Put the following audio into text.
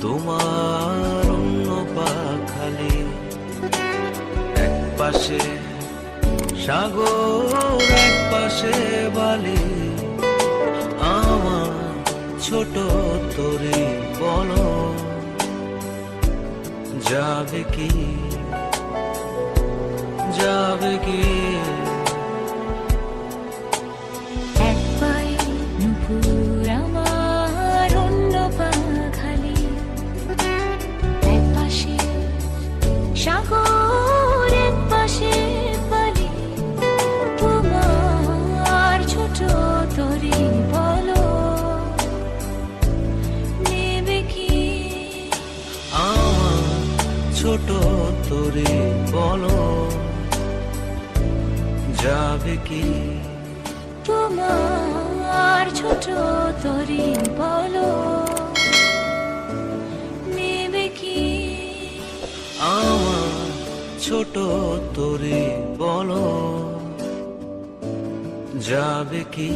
তোমার অন্য পা খালি, এক পাশে সাগর এক পাশে বালি, আমার ছোট তরি বলো যাবে কি, যাবে কি? এক পায়ে নুপুর আমার অন্য পা খালি, এক পাশে সাগর এক পাশে বালি, তোমার ছোট তরি বলো নেবে কি? আমার ছোট তরি বলো যাবে কি? তোমার ছোট তরি বলো নেবে কি? আমার ছোট তরি বলো যাবে কি?